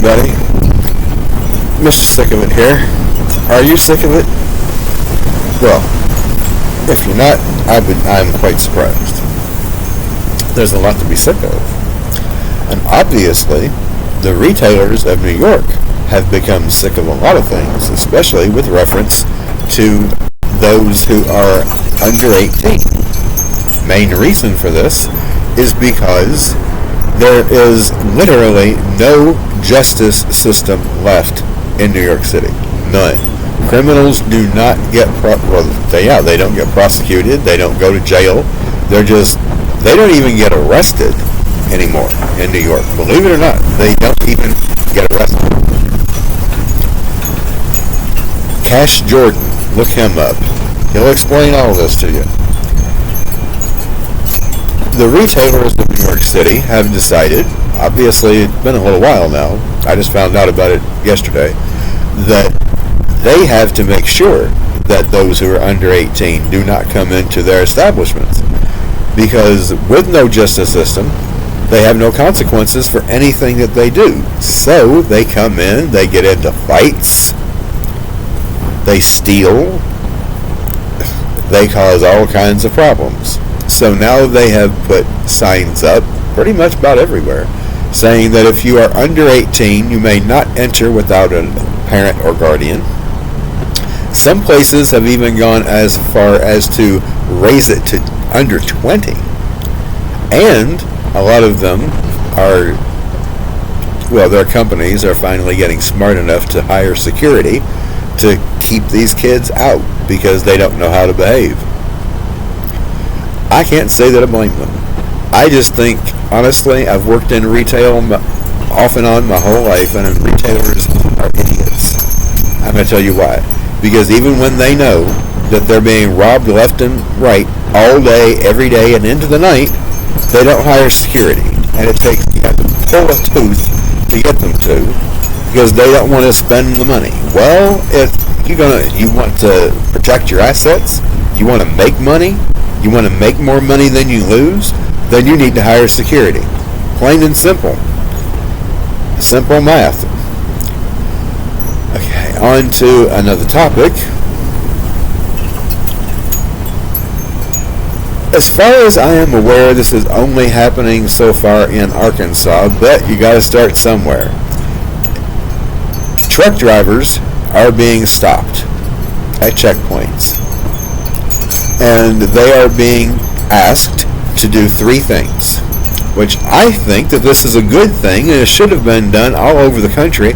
everybody. Mr. Sick of It here. Are you sick of it? Well, if you're not, I'm quite surprised. There's a lot to be sick of. And obviously, the retailers of New York have become sick of a lot of things, especially with reference to those who are under 18. Main reason for this is because there is literally no justice system left in New York City. None. Criminals do not get they don't get prosecuted. They don't go to jail. They don't even get arrested anymore in New York. Believe it or not, they don't even get arrested. Cash Jordan, look him up. He'll explain all this to you. The retailers of New York City have decided, obviously it's been a little while now, I just found out about it yesterday, that they have to make sure that those who are under 18 do not come into their establishments. Because with no justice system, they have no consequences for anything that they do. So they come in, they get into fights, they steal, they cause all kinds of problems. So now they have put signs up pretty much about everywhere saying that if you are under 18, you may not enter without a parent or guardian. Some places have even gone as far as to raise it to under 20. And a lot of them their companies are finally getting smart enough to hire security to keep these kids out because they don't know how to behave. I can't say that I blame them. I just think, honestly, I've worked in retail off and on my whole life, and retailers are idiots. I'm going to tell you why. Because even when they know that they're being robbed left and right all day, every day, and into the night, they don't hire security. And you have to pull a tooth to get them to, because they don't want to spend the money. Well, if you want to protect your assets, you want to make money, you want to make more money than you lose, then you need to hire security. Plain and simple. Simple math. Okay, on to another topic. As far as I am aware, this is only happening so far in Arkansas, but you got to start somewhere. Truck drivers are being stopped at checkpoints, and they are being asked to do three things, which I think that this is a good thing, and it should have been done all over the country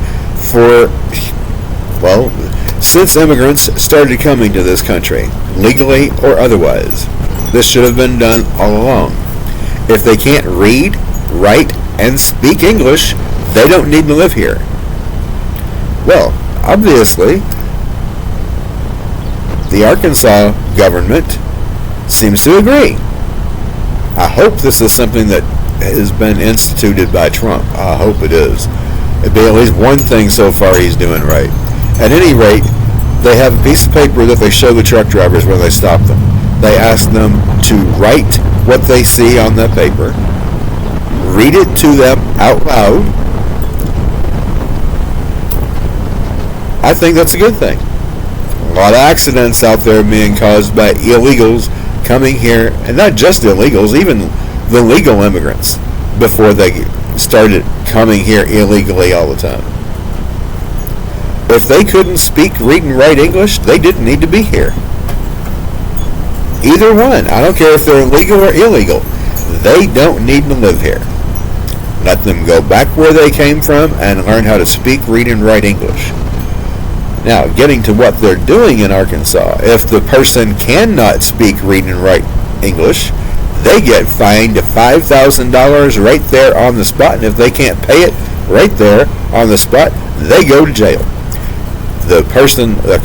since immigrants started coming to this country, legally or otherwise. This should have been done all along. If they can't read, write, and speak English, they don't need to live here. Well, obviously, the Arkansas government seems to agree. I hope this is something that has been instituted by Trump. I hope it is. It'd be at least one thing so far he's doing right. At any rate, they have a piece of paper that they show the truck drivers when they stop them. They ask them to write what they see on that paper, read it to them out loud. I think that's a good thing. A lot of accidents out there being caused by illegals coming here, and not just illegals, even the legal immigrants before they started coming here illegally all the time. If they couldn't speak, read, and write English, they didn't need to be here. Either one. I don't care if they're legal or illegal. They don't need to live here. Let them go back where they came from and learn how to speak, read, and write English. Now, getting to what they're doing in Arkansas, if the person cannot speak, read, and write English, they get fined $5,000 right there on the spot, and if they can't pay it right there on the spot, they go to jail. The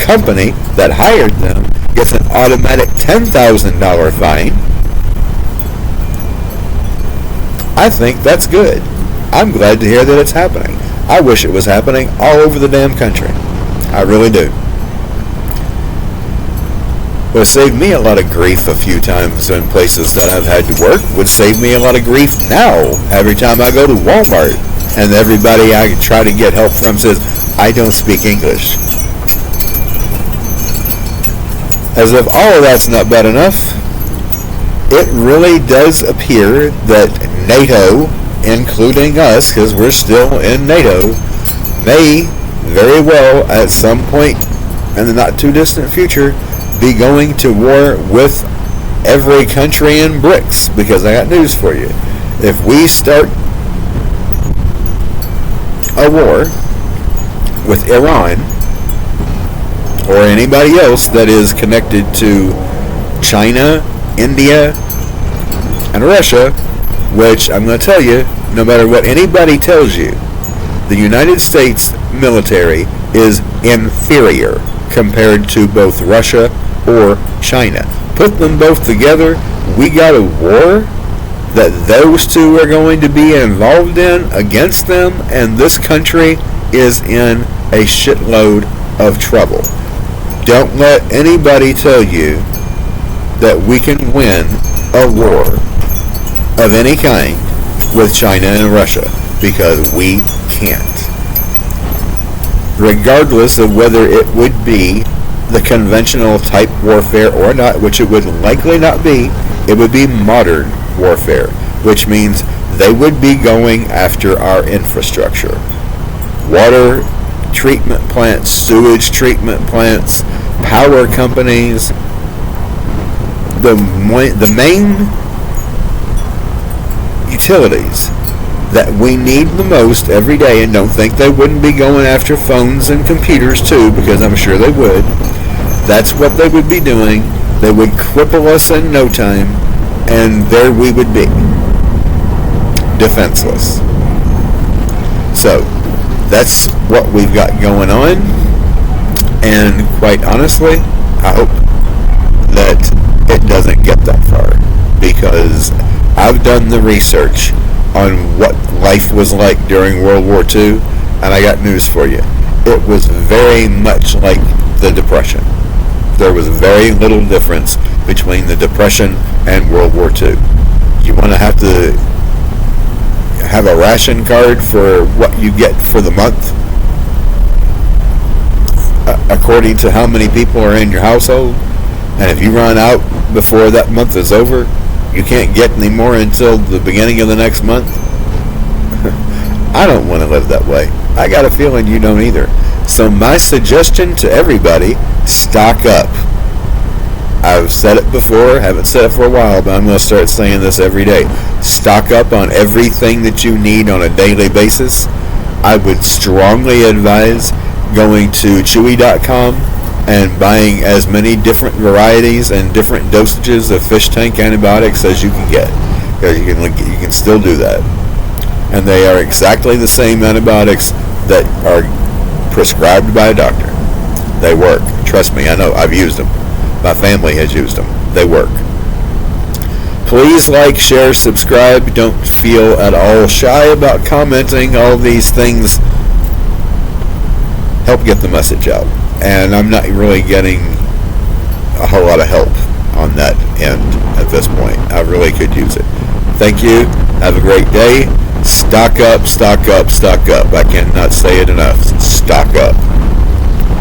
company that hired them gets an automatic $10,000 fine. I think that's good. I'm glad to hear that it's happening. I wish it was happening all over the damn country. I really do. Would save me a lot of grief a few times in places that I've had to work. Would save me a lot of grief now every time I go to Walmart And everybody I try to get help from says, I don't speak English. As if all of that's not bad enough, it really does appear that NATO, including us, because we're still in NATO, may very well at some point in the not too distant future be going to war with every country in BRICS. Because I got news for you. If we start a war with Iran or anybody else that is connected to China, India, and Russia, which I'm going to tell you, no matter what anybody tells you, the United States military is inferior compared to both Russia or China. Put them both together, we got a war that those two are going to be involved in against them, and this country is in a shitload of trouble. Don't let anybody tell you that we can win a war of any kind with China and Russia, because we can't. Regardless of whether it would be the conventional type warfare or not, which it would likely not be, it would be modern warfare, which means they would be going after our infrastructure. Water treatment plants, sewage treatment plants, power companies, the main utilities that we need the most every day. And don't think they wouldn't be going after phones and computers too, because I'm sure they would. That's what they would be doing. They would cripple us in no time, and there we would be, defenseless. So that's what we've got going on, and quite honestly, I hope that it doesn't get that far, because I've done the research on what life was like during World War II, and I got news for you. It was very much like the Depression. There was very little difference between the Depression and World War II. You want to have a ration card for what you get for the month, according to how many people are in your household, and if you run out before that month is over, you can't get any more until the beginning of the next month. I don't want to live that way. I got a feeling you don't either. So my suggestion to everybody, stock up. I've said it before, haven't said it for a while, but I'm going to start saying this every day. Stock up on everything that you need on a daily basis. I would strongly advise going to Chewy.com and buying as many different varieties and different dosages of fish tank antibiotics as you can get. Because you can still do that. And they are exactly the same antibiotics that are prescribed by a doctor. They work. Trust me, I know. I've used them. My family has used them. They work. Please like, share, subscribe. Don't feel at all shy about commenting. All these things help get the message out. And I'm not really getting a whole lot of help on that end at this point. I really could use it. Thank you. Have a great day. Stock up, stock up, stock up. I cannot say it enough. Stock up.